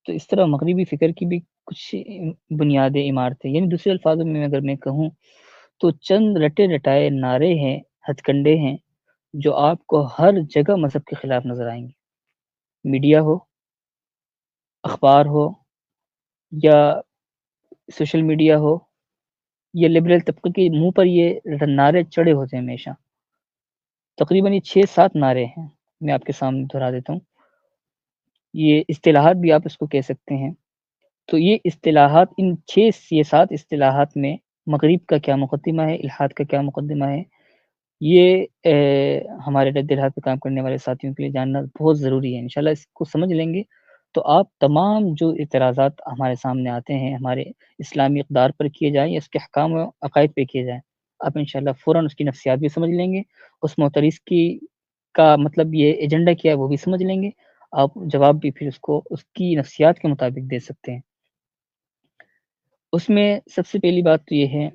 تو اس طرح مغربی فکر کی بھی کچھ بنیادیں عمارتیں، یعنی دوسرے الفاظوں میں اگر میں کہوں تو چند رٹے رٹائے نعرے ہیں، ہتھ کنڈے ہیں جو آپ کو ہر جگہ مذہب کے خلاف نظر آئیں گے. میڈیا ہو، اخبار ہو، یا سوشل میڈیا ہو، یا لبرل طبقے کے منہ پر یہ نعرے چڑھے ہوتے ہیں ہمیشہ. تقریباً یہ 6-7 نعرے ہیں، میں آپ کے سامنے دہرا دیتا ہوں. یہ اصطلاحات بھی آپ اس کو کہہ سکتے ہیں. تو یہ اصطلاحات، ان 6-7 اصطلاحات میں مغرب کا کیا مقدمہ ہے، الحاد کا کیا مقدمہ ہے، یہ ہمارے رد الحاد پہ کام کرنے والے ساتھیوں کے لیے جاننا بہت ضروری ہے. انشاءاللہ اس کو سمجھ لیں گے تو آپ تمام جو اعتراضات ہمارے سامنے آتے ہیں ہمارے اسلامی اقدار پر کیے جائیں یا اس کے حکام و عقائد پہ کیے جائیں، آپ انشاءاللہ فوراً اس کی نفسیات بھی سمجھ لیں گے، اس معترض کی کا مطلب یہ ایجنڈا کیا ہے وہ بھی سمجھ لیں گے، آپ جواب بھی پھر اس کو اس کی نفسیات کے مطابق دے سکتے ہیں. اس میں سب سے پہلی بات تو یہ ہے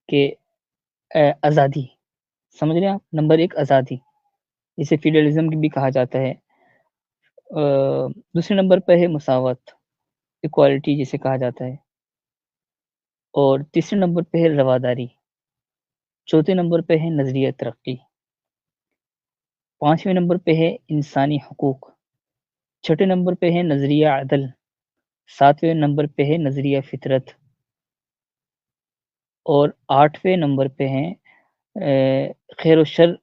کہ آزادی، سمجھ رہے ہیں آپ؟ نمبر 1 آزادی، جسے فیڈرلزم بھی کہا جاتا ہے. دوسرے نمبر پہ ہے مساوات، ایکوالٹی جسے کہا جاتا ہے. اور تیسرے نمبر پہ ہے رواداری. چوتھے نمبر پہ ہے نظریہ ترقی. 5ویں نمبر پہ ہے انسانی حقوق. چھٹے نمبر پہ ہے نظریہ عدل. 7ویں نمبر پہ ہے نظریہ فطرت. اور 8ویں نمبر پہ ہیں خیر و شر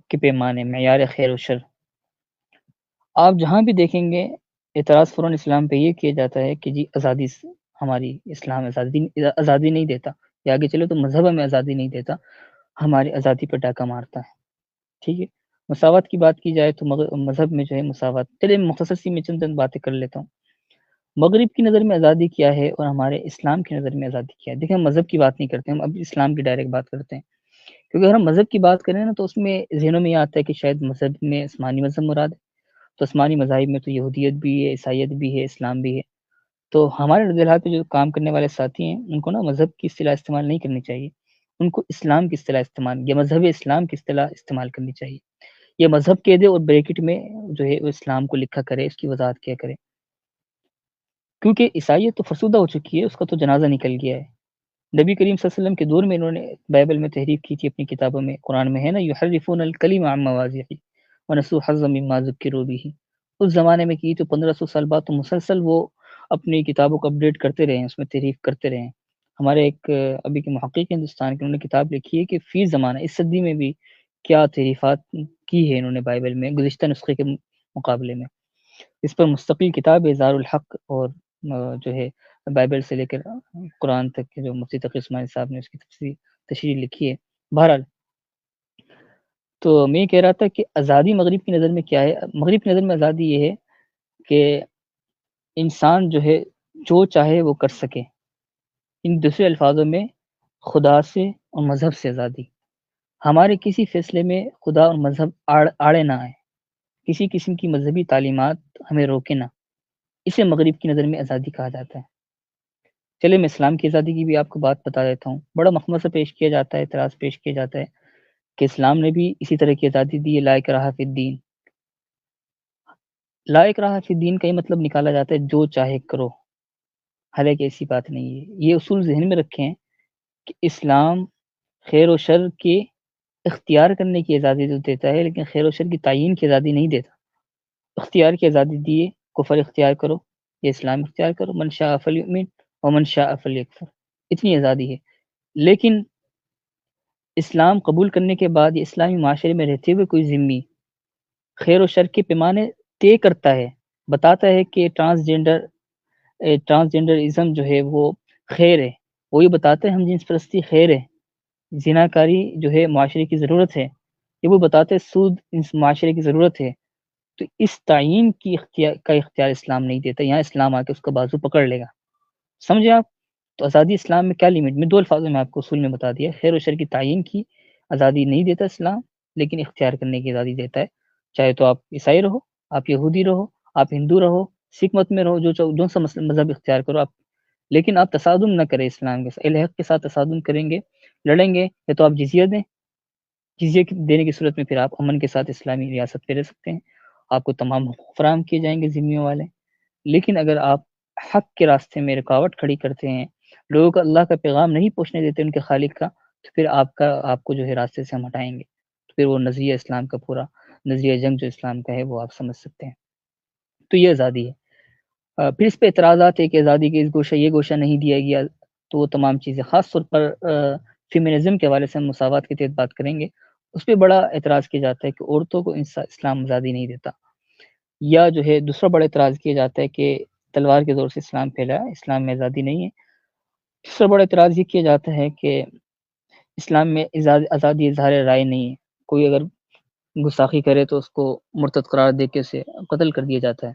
کے پیمانے، معیار خیر و شر. آپ جہاں بھی دیکھیں گے اعتراض فوراً اسلام پہ یہ کیا جاتا ہے کہ جی آزادی ہماری اسلام آزادی نہیں دیتا، یا آگے چلو تو مذہب ہمیں آزادی نہیں دیتا، ہماری آزادی پہ ڈاکہ مارتا ہے. ٹھیک ہے، مساوات کی بات کی جائے تو مذہب میں جو ہے مساوات، چلے مختصر سی میں چند باتیں کر لیتا ہوں. مغرب کی نظر میں آزادی کیا ہے اور ہمارے اسلام کی نظر میں آزادی کیا ہے. دیکھیں ہم مذہب کی بات نہیں کرتے، ہم اب اسلام کی ڈائریکٹ بات کرتے ہیں، کیونکہ اگر ہم مذہب کی بات کریں نا تو اس میں ذہنوں میں یہ آتا ہے کہ شاید مذہب میں آسمانی مذہب مراد ہے. تو آسمانی مذاہب میں تو یہودیت بھی ہے، عیسائیت بھی ہے، اسلام بھی ہے. تو ہمارے رد الحاد پہ جو کام کرنے والے ساتھی ہیں ان کو نا مذہب کی اصطلاح استعمال نہیں کرنی چاہیے، ان کو اسلام کی اصطلاح استعمال یا مذہب اسلام کی اصطلاح استعمال کرنی چاہیے. یہ مذہب کہہ دے اور بریکٹ میں جو ہے وہ اسلام کو لکھا کرے، اس کی وضاحت کیا کرے، کیونکہ عیسائیت تو فرسودہ ہو چکی ہے، اس کا تو جنازہ نکل گیا ہے. نبی کریم صلی اللہ علیہ وسلم کے دور میں انہوں نے بائبل میں تحریف کی تھی اپنی کتابوں میں، قرآن میں ہے نا یحرفون الکلم عن مواضعہ ونسوا حظا مما ذکروا به. اس زمانے میں کی تو 1500 سال بعد تو مسلسل وہ اپنی کتابوں کو اپڈیٹ کرتے رہے ہیں، اس میں تحریف کرتے رہے ہیں. ہمارے ایک ابھی کے محقق ہندوستان کے، انہوں نے کتاب لکھی ہے کہ فی زمانہ اس صدی میں بھی کیا تحریفات کی ہے انہوں نے بائبل میں گزشتہ نسخے کے مقابلے میں. اس پر مستقل کتاب ہے اظہار الحق، اور جو ہے بائبل سے لے کر قرآن تک کے جو مفتی تقی عثمانی صاحب نے اس کی تشریح لکھی ہے. بہرحال تو میں یہ کہہ رہا تھا کہ آزادی مغرب کی نظر میں کیا ہے. مغرب کی نظر میں آزادی یہ ہے کہ انسان جو ہے جو چاہے وہ کر سکے. ان دوسرے الفاظوں میں خدا سے اور مذہب سے آزادی. ہمارے کسی فیصلے میں خدا اور مذہب آڑے نہ آئے، کسی قسم کی مذہبی تعلیمات ہمیں روکے نہ. اسے مغرب کی نظر میں آزادی کہا جاتا ہے. چلے میں اسلام کی آزادی کی بھی آپ کو بات بتا دیتا ہوں. بڑا مخمصہ پیش کیا جاتا ہے، اعتراض پیش کیا جاتا ہے کہ اسلام نے بھی اسی طرح کی آزادی دی ہے، لا اکراہ فی الدین. لا اکراہ فی الدین کا یہ مطلب نکالا جاتا ہے جو چاہے کرو، حالانکہ ایسی بات نہیں ہے. یہ اصول ذہن میں رکھیں کہ اسلام خیر و شر کے اختیار کرنے کی آزادی تو دیتا ہے، لیکن خیر و شر کی تعیین کی آزادی نہیں دیتا. اختیار کی آزادی دیے، کفر اختیار کرو یا اسلام اختیار کرو، من شاء فلیؤمن ومن شاء فلیکفر، اتنی آزادی ہے. لیکن اسلام قبول کرنے کے بعد یہ اسلامی معاشرے میں رہتے ہوئے کوئی ذمہ خیر و شر کے پیمانے طے کرتا ہے، بتاتا ہے کہ ٹرانسجنڈرازم جو ہے وہ خیر ہے، وہ یہ بتاتا ہے ہم جنس پرستی خیر ہے، زناکاری جو ہے معاشرے کی ضرورت ہے، یہ وہ بتاتے ہیں سود اس معاشرے کی ضرورت ہے. تو اس تعین کی اختیار اسلام نہیں دیتا. یہاں اسلام آ کے اس کا بازو پکڑ لے گا. سمجھے آپ؟ تو آزادی اسلام میں کیا لیمٹ، میں دو الفاظوں میں آپ کو اصول میں بتا دیا. خیر و شر کی تعین کی آزادی نہیں دیتا اسلام، لیکن اختیار کرنے کی آزادی دیتا ہے. چاہے تو آپ عیسائی رہو، آپ یہودی رہو، آپ ہندو رہو، سکھ مت میں رہو، جو سا مذہب اختیار کرو آپ، لیکن آپ تصادم نہ کریں اسلام کے ساتھ. الحق کے ساتھ تصادم کریں گے، لڑیں گے، یا تو آپ جزیہ دیں، جزیہ دینے کی صورت میں پھر آپ امن کے ساتھ اسلامی ریاست پہ رہ سکتے ہیں، آپ کو تمام حقوق فراہم کیے جائیں گے ذمیوں والے. لیکن اگر آپ حق کے راستے میں رکاوٹ کھڑی کرتے ہیں، لوگوں کو اللہ کا پیغام نہیں پہنچنے دیتے ان کے خالق کا، تو پھر آپ کو جو ہے راستے سے ہم ہٹائیں گے. تو پھر وہ نظریہ اسلام کا پورا نظریہ جنگ جو اسلام کا ہے وہ آپ سمجھ سکتے ہیں. تو یہ آزادی ہے. پھر اس پہ اعتراضات ہے کہ آزادی کے اس گوشہ یہ گوشہ نہیں دیا گیا. تو وہ تمام چیزیں خاص طور پر فیمنزم کے حوالے سے ہم مساوات کے تحت بات کریں گے. اس پہ بڑا اعتراض کیا جاتا ہے کہ عورتوں کو اسلام آزادی نہیں دیتا. یا جو ہے دوسرا بڑا اعتراض کیا جاتا ہے کہ تلوار کے زور سے اسلام پھیلا، اسلام میں آزادی نہیں ہے. تیسرا بڑا اعتراض یہ کیا جاتا ہے کہ اسلام میں آزادی اظہار رائے نہیں ہے. کوئی اگر گستاخی کرے تو اس کو مرتد قرار دے کے اسے قتل کر دیا جاتا ہے،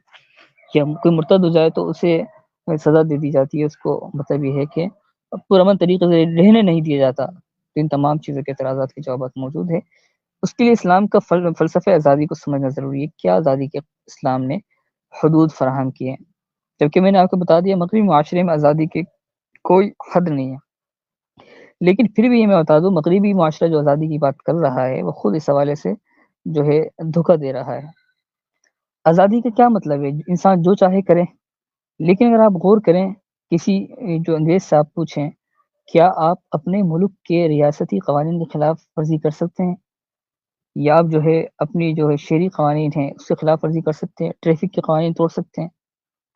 یا کوئی مرتد ہو جائے تو اسے سزا دے دی جاتی ہے. اس کو مطلب یہ ہے کہ پرامن طریقے سے رہنے نہیں دیا جاتا. تو ان تمام چیزوں کے اعتراضات کے جوابات موجود ہے. اس کے لیے اسلام کا فلسفہ آزادی کو سمجھنا ضروری ہے. کیا آزادی کے اسلام نے حدود فراہم کیے ہیں؟ جبکہ میں نے آپ کو بتا دیا مغربی معاشرے میں آزادی کے کوئی حد نہیں ہے. لیکن پھر بھی یہ میں بتا دوں مغربی معاشرہ جو آزادی کی بات کر رہا ہے وہ خود اس حوالے سے جو ہے دھوکہ دے رہا ہے. آزادی کا کیا مطلب ہے؟ انسان جو چاہے کرے. لیکن اگر آپ غور کریں، کسی جو انگریز سے آپ پوچھیں کیا آپ اپنے ملک کے ریاستی قوانین کے خلاف ورزی کر سکتے ہیں، یا آپ جو ہے اپنی جو ہے شہری قوانین ہیں اس کے خلاف ورزی کر سکتے ہیں، ٹریفک کے قوانین توڑ سکتے ہیں؟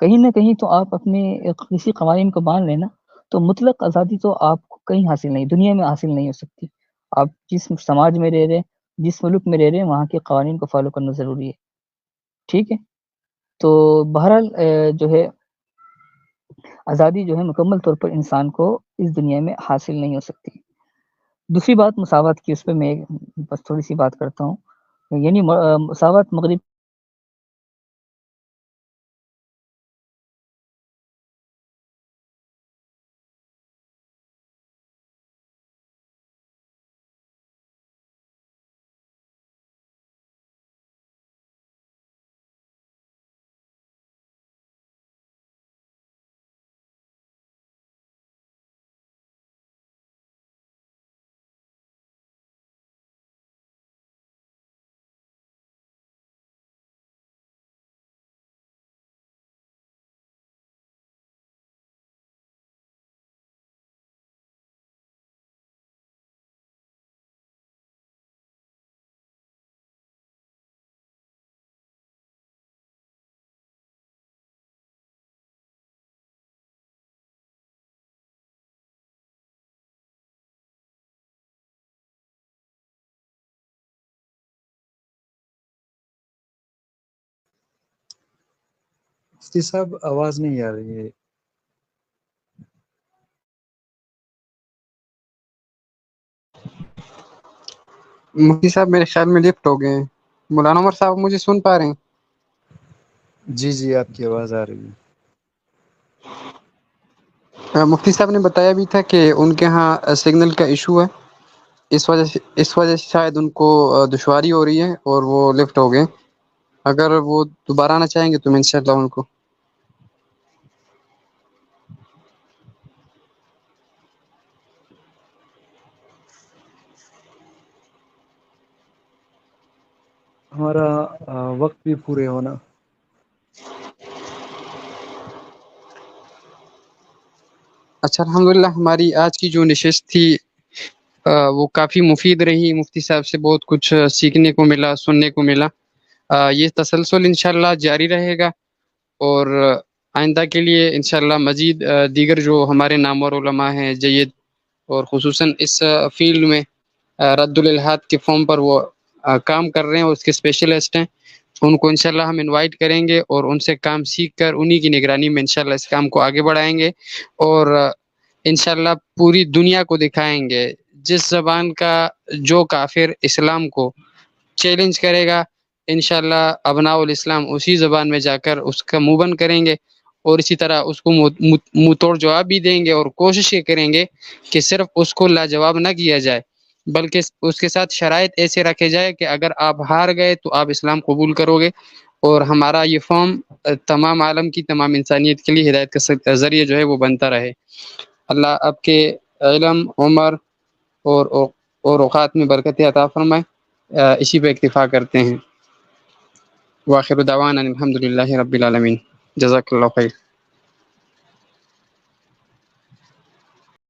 کہیں نہ کہیں تو آپ اپنے کسی قوانین کو مان لینا. تو مطلق آزادی تو آپ کو کہیں حاصل نہیں، دنیا میں حاصل نہیں ہو سکتی. آپ جس سماج میں رہ رہے ہیں، جس ملک میں رہ رہے ہیں، وہاں کے قوانین کو فالو کرنا ضروری ہے. ٹھیک ہے. تو بہرحال جو ہے آزادی جو ہے مکمل طور پر انسان کو اس دنیا میں حاصل نہیں ہو سکتی. دوسری بات مساوات کی، اس پہ میں بس تھوڑی سی بات کرتا ہوں. یعنی مساوات مغرب مفتی صاحب آواز نہیں آ رہی ہے. مفتی صاحب میرے خیال میں لفٹ ہو گئے ہیں. مولانا عمر صاحب مجھے سن پا رہے ہیں؟ جی جی آپ کی آواز آ رہی ہے. مفتی صاحب نے بتایا بھی تھا کہ ان کے ہاں سگنل کا ایشو ہے، اس وجہ سے شاید ان کو دشواری ہو رہی ہے اور وہ لفٹ ہو گئے. اگر وہ دوبارہ آنا چاہیں گے تو میں انشاءاللہ ان کو ہمارا وقت بھی پورے ہونا. اچھا الحمدللہ ہماری آج کی جو نشست تھی وہ کافی مفید رہی. مفتی صاحب سے بہت کچھ سیکھنے کو ملا، سننے کو ملا. یہ تسلسل انشاءاللہ جاری رہے گا اور آئندہ کے لیے انشاءاللہ مزید دیگر جو ہمارے نامور علماء ہیں جید اور خصوصاً اس فیلڈ میں رد الالحاد کے فارم پر وہ کام کر رہے ہیں اور اس کے اسپیشلسٹ ہیں، ان کو انشاءاللہ ہم انوائٹ کریں گے اور ان سے کام سیکھ کر انہی کی نگرانی میں انشاءاللہ اس کام کو آگے بڑھائیں گے اور انشاءاللہ پوری دنیا کو دکھائیں گے جس زبان کا جو کافر اسلام کو چیلنج کرے گا انشاءاللہ ابناء الاسلام اسی زبان میں جا کر اس کا منہ بند کریں گے اور اسی طرح اس کو منہ توڑ جواب بھی دیں گے اور کوشش یہ کریں گے کہ صرف اس کو لاجواب نہ کیا جائے بلکہ اس کے ساتھ شرائط ایسے رکھے جائے کہ اگر آپ ہار گئے تو آپ اسلام قبول کرو گے. اور ہمارا یہ فارم تمام عالم کی تمام انسانیت کے لیے ہدایت کا ذریعہ جو ہے وہ بنتا رہے. اللہ آپ کے علم، عمر اور اوقات میں برکت عطا فرمائے. اسی پہ اکتفا کرتے ہیں. وآخر دعوانا الحمدللہ رب العالمین. جزاک اللہ خیر.